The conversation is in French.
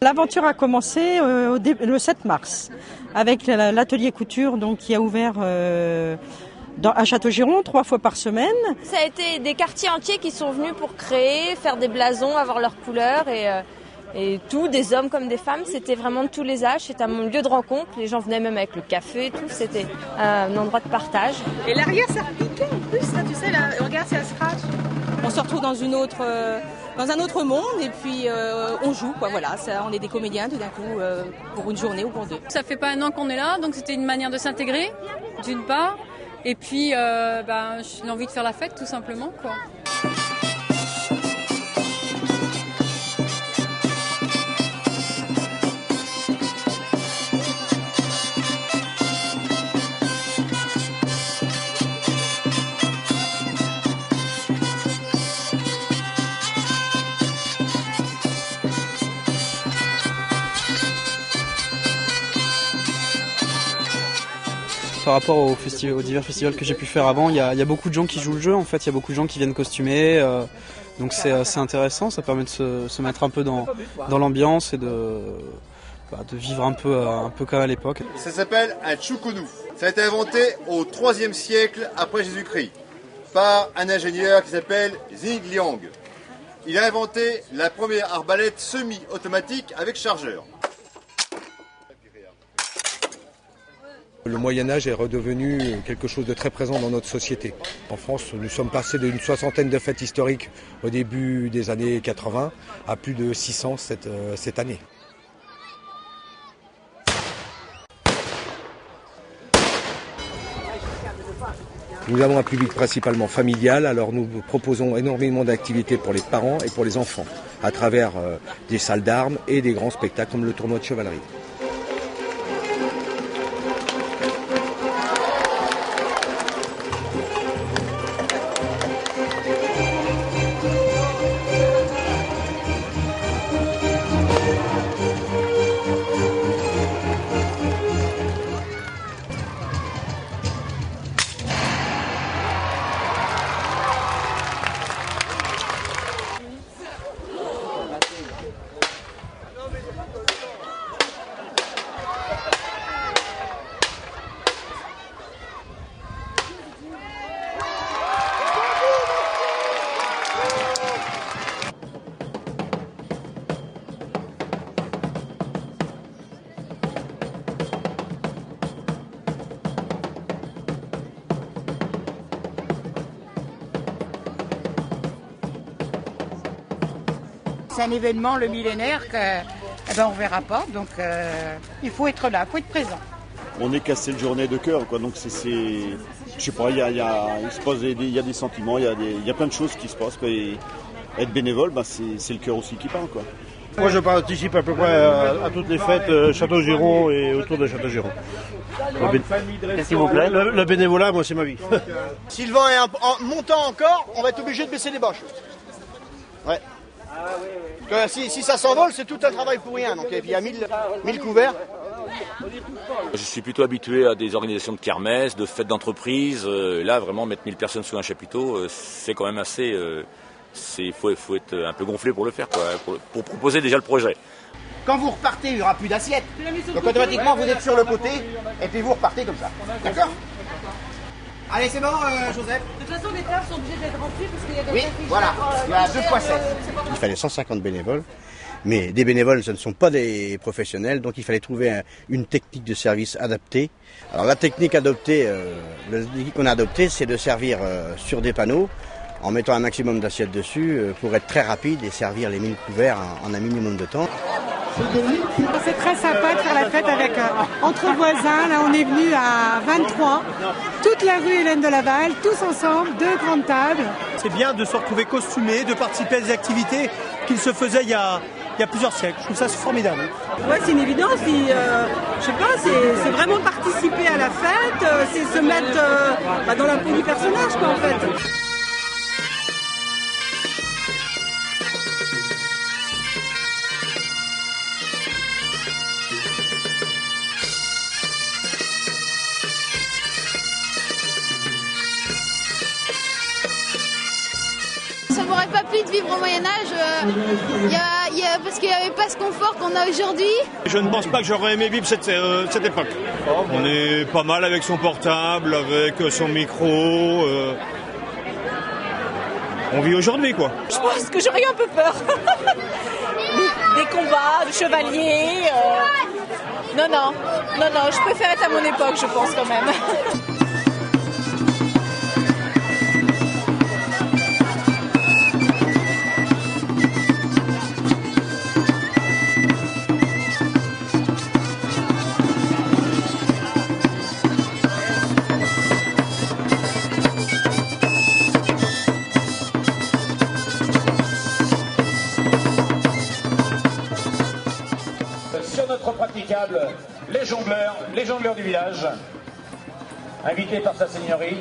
L'aventure a commencé le 7 mars avec l'atelier couture donc, qui a ouvert à Châteaugiron 3 fois par semaine. Ça a été des quartiers entiers qui sont venus pour créer, faire des blasons, avoir leurs couleurs et tout, des hommes comme des femmes. C'était vraiment de tous les âges, c'était un lieu de rencontre. Les gens venaient même avec le café et tout, c'était un endroit de partage. Et l'arrière ça repiquait en plus, là, tu sais, là, regarde, c'est un scratch. On se retrouve dans un autre monde et puis on joue, quoi, voilà. On est des comédiens tout d'un coup pour une journée ou pour 2. Ça fait pas un an qu'on est là, donc c'était une manière de s'intégrer, d'une part. Et puis, j'ai envie de faire la fête, tout simplement, quoi. Par rapport aux divers festivals que j'ai pu faire avant, il y a beaucoup de gens qui jouent le jeu, en fait, il y a beaucoup de gens qui viennent costumés, donc c'est intéressant, ça permet de se mettre un peu dans l'ambiance et de vivre un peu comme à l'époque. Ça s'appelle un tchoukounou. Ça a été inventé au IIIe siècle après Jésus-Christ par un ingénieur qui s'appelle Zheng Liang. Il a inventé la première arbalète semi-automatique avec chargeur. Le Moyen-Âge est redevenu quelque chose de très présent dans notre société. En France, nous sommes passés d'une 60aine de fêtes historiques au début des années 80 à plus de 600 cette année. Nous avons un public principalement familial, alors nous proposons énormément d'activités pour les parents et pour les enfants, à travers des salles d'armes et des grands spectacles comme le tournoi de chevalerie. C'est un événement, le millénaire, on ne verra pas, donc il faut être là, il faut être présent. On est cassé le journée de cœur, quoi, donc je sais pas, il y a des sentiments, il y a plein de choses qui se passent, quoi, et être bénévole, c'est le cœur aussi qui parle, quoi. Moi je participe à peu près à toutes les fêtes Châteaugiron et autour de Châteaugiron. Qu'est-ce qui vous plaît ? Le bénévolat, moi c'est ma vie. Si le vent est montant encore, on va être obligé de baisser les bâches. Ouais. Parce que si ça s'envole, c'est tout un travail pour rien. Donc, et puis il y a 1000 couverts. Je suis plutôt habitué à des organisations de kermesse, de fêtes d'entreprise. Là, vraiment, mettre 1000 personnes sous un chapiteau, c'est quand même assez... faut être un peu gonflé pour le faire, quoi, pour proposer déjà le projet. Quand vous repartez, il n'y aura plus d'assiette. Donc automatiquement, vous êtes sur le côté et puis vous repartez comme ça. D'accord ? Allez, c'est bon, Joseph. De toute façon, les tables sont obligées d'être remplies parce qu'il y a des Oui, voilà, il y a 2 fois 7. Il fallait 150 bénévoles, mais des bénévoles, ce ne sont pas des professionnels, donc il fallait trouver une technique de service adaptée. Alors la technique adoptée, qu'on a adoptée, c'est de servir sur des panneaux, en mettant un maximum d'assiettes dessus, pour être très rapide et servir les 1000 couverts en un minimum de temps. C'est très sympa de faire la fête avec entre voisins. Là, on est venu à 23. Toute la rue Hélène de Laval, tous ensemble, 2 grandes tables. C'est bien de se retrouver costumé, de participer à des activités qu'il se faisait il y a plusieurs siècles. Je trouve ça formidable. Ouais, c'est une évidence. Je sais pas, c'est vraiment participer à la fête, c'est se mettre dans la peau du personnage, quoi, en fait. ça m'aurait pas plu de vivre au Moyen-Âge, parce qu'il n'y avait pas ce confort qu'on a aujourd'hui. Je ne pense pas que j'aurais aimé vivre cette époque. On est pas mal avec son portable, avec son micro. On vit aujourd'hui, quoi. Je pense que j'aurais eu un peu peur. Des combats, de chevaliers. Non, je préfère être à mon époque, je pense quand même. Sur notre praticable, les jongleurs du village, invités par sa seigneurie.